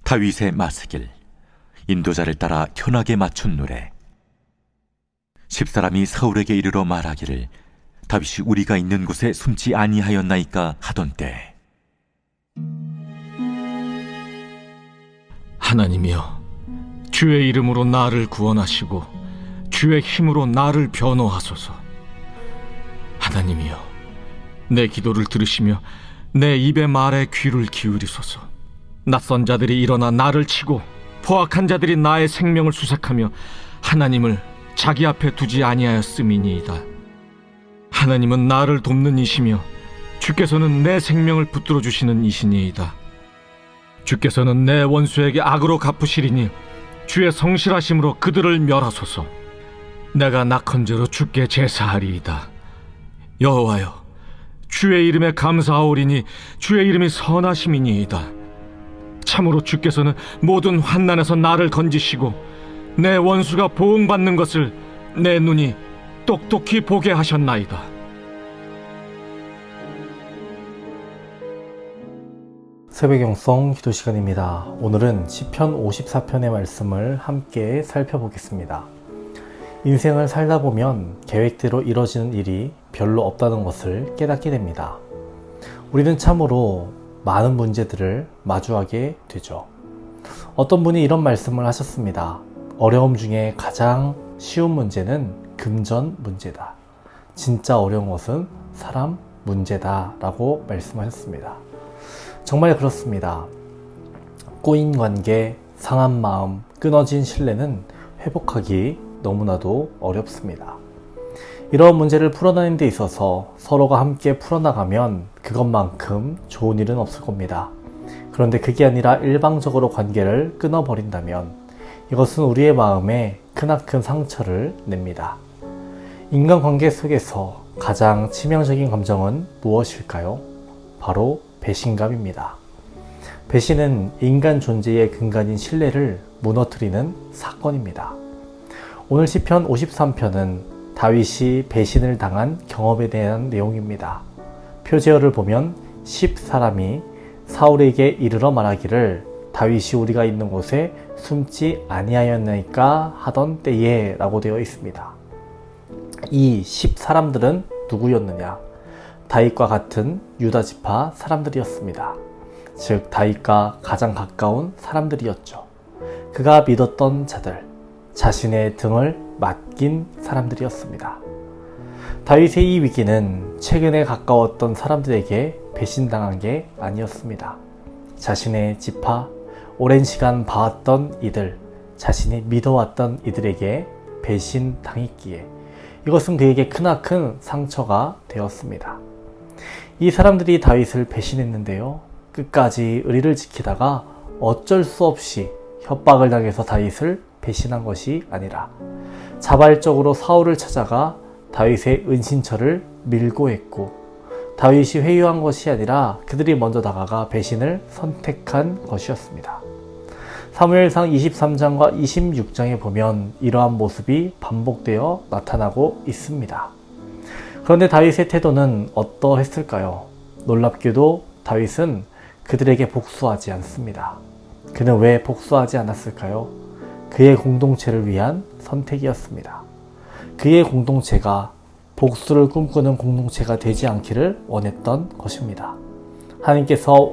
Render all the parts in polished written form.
다윗의 마스길, 인도자를 따라 현하게 맞춘 노래. 10사람이 사울에게 이르러 말하기를 다윗이 우리가 있는 곳에 숨지 아니하였나이까 하던 때, 하나님이여, 주의 이름으로 나를 구원하시고 주의 힘으로 나를 변호하소서. 하나님이여, 내 기도를 들으시며 내 입의 말에 귀를 기울이소서. 낯선 자들이 일어나 나를 치고 포악한 자들이 나의 생명을 수색하며 하나님을 자기 앞에 두지 아니하였음이니이다. 하나님은 나를 돕는 이시며 주께서는 내 생명을 붙들어 주시는 이시니이다. 주께서는 내 원수에게 악으로 갚으시리니 주의 성실하심으로 그들을 멸하소서. 내가 낙헌제로 주께 제사하리이다. 여호와여, 주의 이름에 감사하오리니 주의 이름이 선하심이니이다. 참으로 주께서는 모든 환난에서 나를 건지시고 내 원수가 보응받는 것을 내 눈이 똑똑히 보게 하셨나이다. 새벽영성 기도 시간입니다. 오늘은 시편 54편의 말씀을 함께 살펴보겠습니다. 인생을 살다 보면 계획대로 이뤄지는 일이 별로 없다는 것을 깨닫게 됩니다. 우리는 참으로 많은 문제들을 마주하게 되죠. 어떤 분이 이런 말씀을 하셨습니다. 어려움 중에 가장 쉬운 문제는 금전 문제다. 진짜 어려운 것은 사람 문제다 라고 말씀하셨습니다. 정말 그렇습니다. 꼬인 관계, 상한 마음, 끊어진 신뢰는 회복하기 너무나도 어렵습니다. 이런 문제를 풀어내는 데 있어서 서로가 함께 풀어나가면 그것만큼 좋은 일은 없을 겁니다. 그런데 그게 아니라 일방적으로 관계를 끊어버린다면 이것은 우리의 마음에 크나큰 상처를 냅니다. 인간관계 속에서 가장 치명적인 감정은 무엇일까요? 바로 배신감입니다. 배신은 인간 존재의 근간인 신뢰를 무너뜨리는 사건입니다. 오늘 시편 53편은 다윗이 배신을 당한 경험에 대한 내용입니다. 표제어를 보면 10사람이 사울에게 이르러 말하기를 다윗이 우리가 있는 곳에 숨지 아니하였나이까 하던 때에 라고 되어 있습니다. 이 10사람들은 누구였느냐? 다윗과 같은 유다 지파 사람들이었습니다. 즉 다윗과 가장 가까운 사람들이었죠. 그가 믿었던 자들, 자신의 등을 맡긴 사람들이었습니다. 다윗의 이 위기는 최근에 가까웠던 사람들에게 배신당한 게 아니었습니다. 자신의 지파, 오랜 시간 봐왔던 이들, 자신이 믿어왔던 이들에게 배신당했기에 이것은 그에게 크나큰 상처가 되었습니다. 이 사람들이 다윗을 배신했는데요. 끝까지 의리를 지키다가 어쩔 수 없이 협박을 당해서 다윗을 배신한 것이 아니라 자발적으로 사울을 찾아가 다윗의 은신처를 밀고 했고 다윗이 회유한 것이 아니라 그들이 먼저 다가가 배신을 선택한 것이었습니다. 사무엘상 23장과 26장에 보면 이러한 모습이 반복되어 나타나고 있습니다. 그런데 다윗의 태도는 어떠했을까요? 놀랍게도 다윗은 그들에게 복수하지 않습니다. 그는 왜 복수하지 않았을까요? 그의 공동체를 위한 선택이었습니다. 그의 공동체가 복수를 꿈꾸는 공동체가 되지 않기를 원했던 것입니다. 하나님께서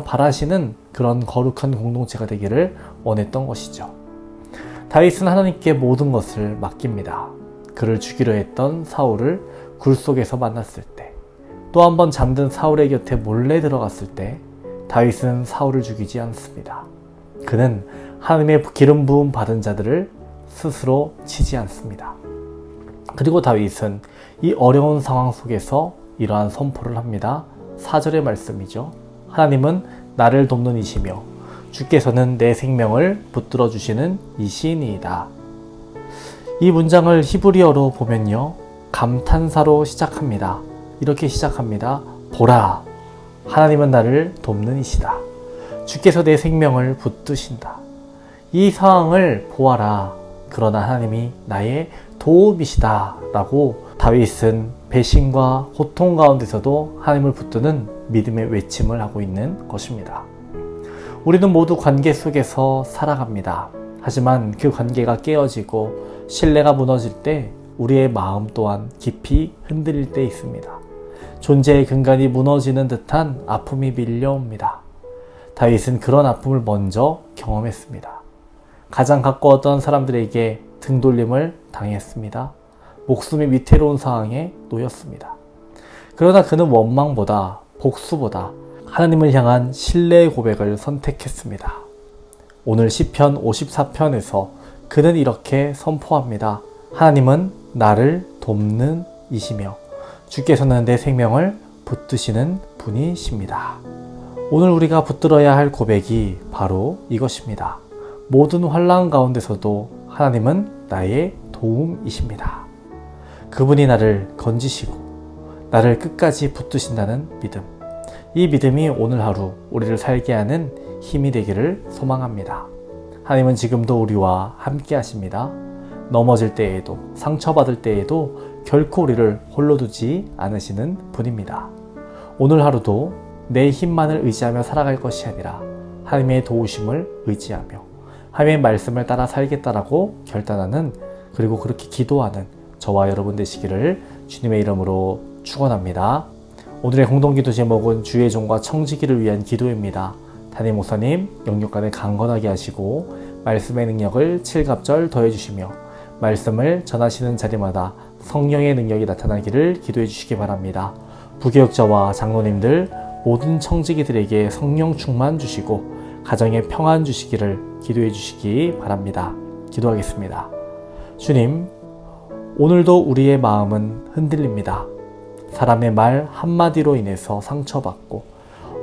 바라시는 그런 거룩한 공동체가 되기를 원했던 것이죠. 다윗은 하나님께 모든 것을 맡깁니다. 그를 죽이려 했던 사울을 굴 속에서 만났을 때, 또 한 번 잠든 사울의 곁에 몰래 들어갔을 때 다윗은 사울을 죽이지 않습니다. 그는 하나님의 기름 부음 받은 자들을 스스로 치지 않습니다. 그리고 다윗은 이 어려운 상황 속에서 이러한 선포를 합니다. 4절의 말씀이죠. 하나님은 나를 돕는 이시며 주께서는 내 생명을 붙들어 주시는 이시니이다. 이 문장을 히브리어로 보면요, 감탄사로 시작합니다. 이렇게 시작합니다. 보라, 하나님은 나를 돕는 이시다. 주께서 내 생명을 붙드신다. 이 상황을 보아라. 그러나 하나님이 나의 도움이시다 라고 다윗은 배신과 고통 가운데서도 하나님을 붙드는 믿음의 외침을 하고 있는 것입니다. 우리는 모두 관계 속에서 살아갑니다. 하지만 그 관계가 깨어지고 신뢰가 무너질 때 우리의 마음 또한 깊이 흔들릴 때 있습니다. 존재의 근간이 무너지는 듯한 아픔이 밀려옵니다. 다윗은 그런 아픔을 먼저 경험했습니다. 가장 가까웠던 사람들에게 등돌림을 당했습니다. 목숨이 위태로운 상황에 놓였습니다. 그러나 그는 원망보다 복수보다 하나님을 향한 신뢰의 고백을 선택했습니다. 오늘 시편 54편에서 그는 이렇게 선포합니다. 하나님은 나를 돕는 이시며 주께서는 내 생명을 붙드시는 분이십니다. 오늘 우리가 붙들어야 할 고백이 바로 이것입니다. 모든 환난 가운데서도 하나님은 나의 도움이십니다. 그분이 나를 건지시고 나를 끝까지 붙드신다는 믿음. 이 믿음이 오늘 하루 우리를 살게 하는 힘이 되기를 소망합니다. 하나님은 지금도 우리와 함께 하십니다. 넘어질 때에도 상처받을 때에도 결코 우리를 홀로 두지 않으시는 분입니다. 오늘 하루도 내 힘만을 의지하며 살아갈 것이 아니라 하나님의 도우심을 의지하며 하나님의 말씀을 따라 살겠다라고 결단하는, 그리고 그렇게 기도하는 저와 여러분 되시기를 주님의 이름으로 축원합니다. 오늘의 공동기도 제목은 주의 종과 청지기를 위한 기도입니다. 담임 목사님 영육간을 강건하게 하시고 말씀의 능력을 칠갑절 더해주시며 말씀을 전하시는 자리마다 성령의 능력이 나타나기를 기도해 주시기 바랍니다. 부교역자와 장로님들 모든 청지기들에게 성령 충만 주시고 가정에 평안 주시기를 기도해 주시기 바랍니다. 기도하겠습니다. 주님, 오늘도 우리의 마음은 흔들립니다. 사람의 말 한마디로 인해서 상처받고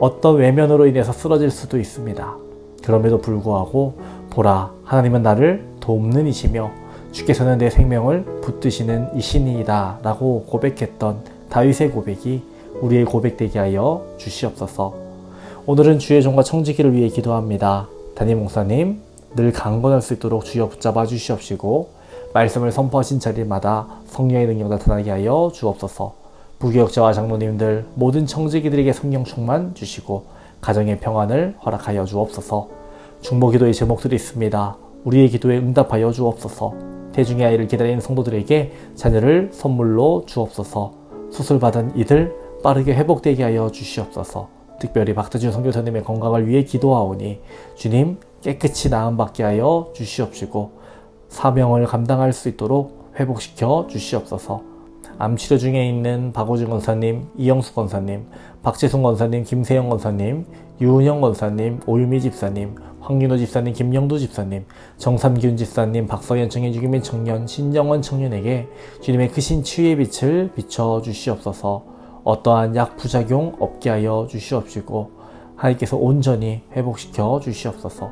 어떤 외면으로 인해서 쓰러질 수도 있습니다. 그럼에도 불구하고 보라, 하나님은 나를 돕는 이시며 주께서는 내 생명을 붙드시는 이신이다 라고 고백했던 다윗의 고백이 우리의 고백되게 하여 주시옵소서. 오늘은 주의 종과 청지기를 위해 기도합니다. 담임 목사님 늘 강건할 수 있도록 주여 붙잡아 주시옵시고 말씀을 선포하신 자리마다 성령의 능력 나타나게 하여 주옵소서. 부교역자와 장로님들 모든 청지기들에게 성령 충만 주시고 가정의 평안을 허락하여 주옵소서. 중보기도의 제목들이 있습니다. 우리의 기도에 응답하여 주옵소서. 대중의 아이를 기다리는 성도들에게 자녀를 선물로 주옵소서. 수술받은 이들 빠르게 회복되게 하여 주시옵소서. 특별히 박태준 선교사님의 건강을 위해 기도하오니 주님 깨끗이 나음받게 하여 주시옵시고 사명을 감당할 수 있도록 회복시켜 주시옵소서. 암치료 중에 있는 박호준 권사님, 이영수 권사님, 박재순 권사님, 김세영 권사님, 유은영 권사님, 오유미 집사님, 황윤호 집사님, 김영도 집사님, 정삼기훈 집사님, 박서연 청해주기민 청년, 신정원 청년에게 주님의 크신 치유의 빛을 비춰 주시옵소서. 어떠한 약 부작용 없게 하여 주시옵시고 하나님께서 온전히 회복시켜 주시옵소서.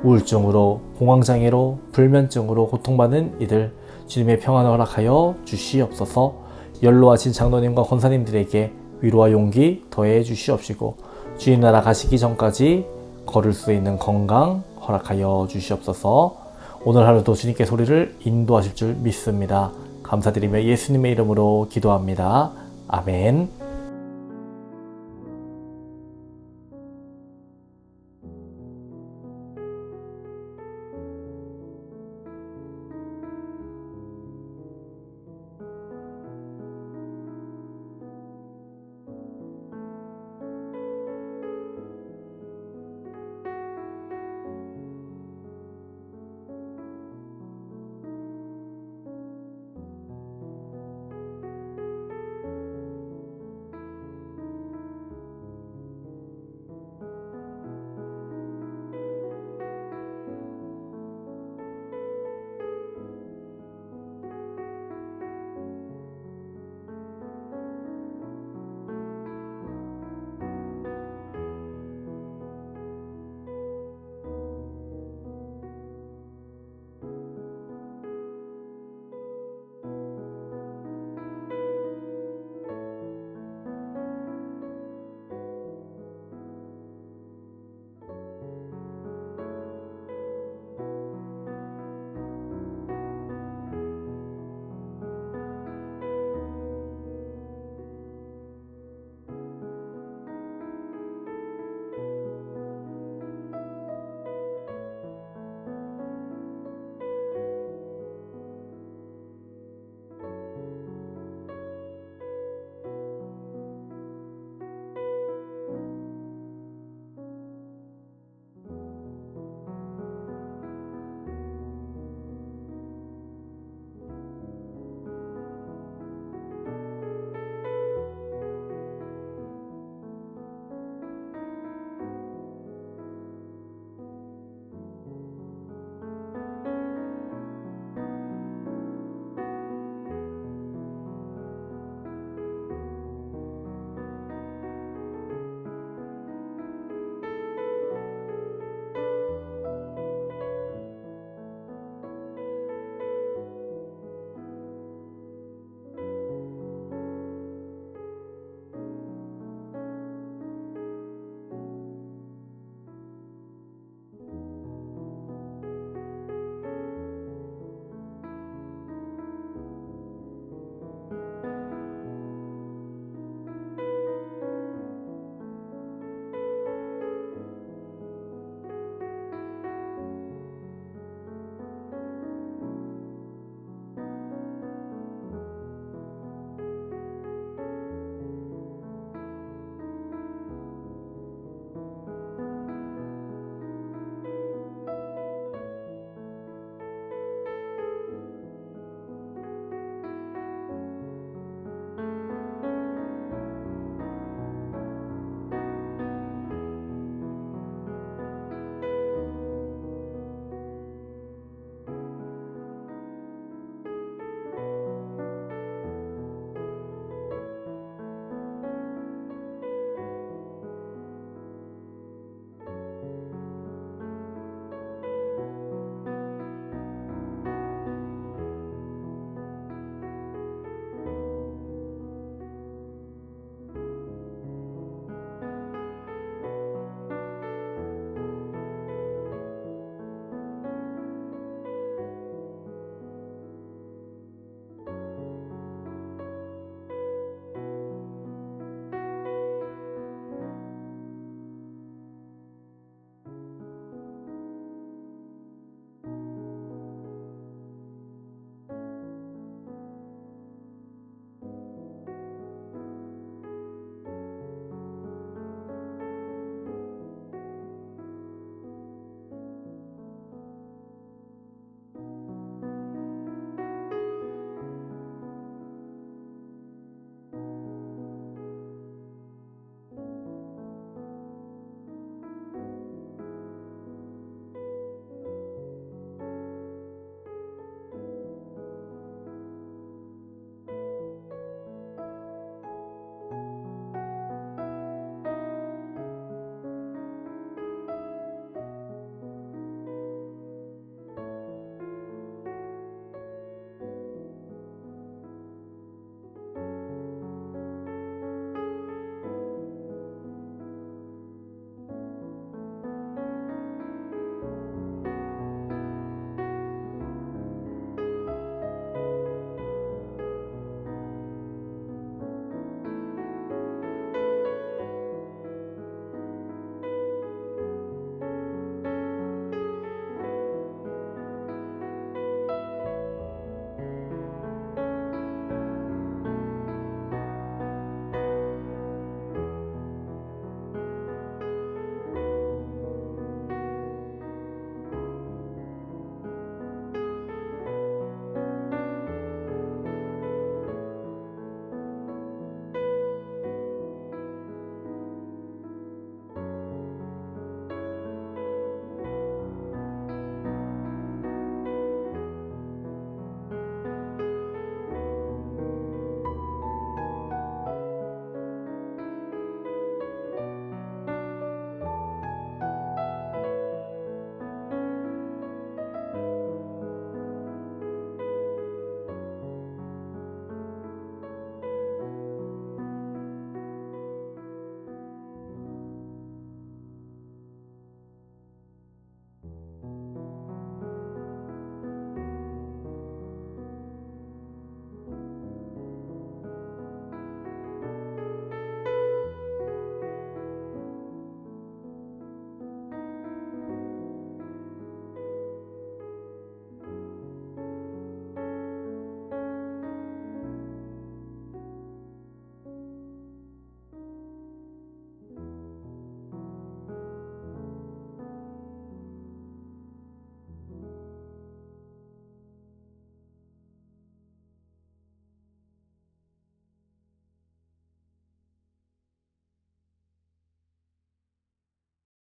우울증으로, 공황장애로, 불면증으로 고통받는 이들 주님의 평안을 허락하여 주시옵소서. 연로하신 장로님과 권사님들에게 위로와 용기 더해 주시옵시고 주님 나라 가시기 전까지 걸을 수 있는 건강 허락하여 주시옵소서. 오늘 하루도 주님께서 우리를 인도하실 줄 믿습니다. 감사드리며 예수님의 이름으로 기도합니다. 아멘.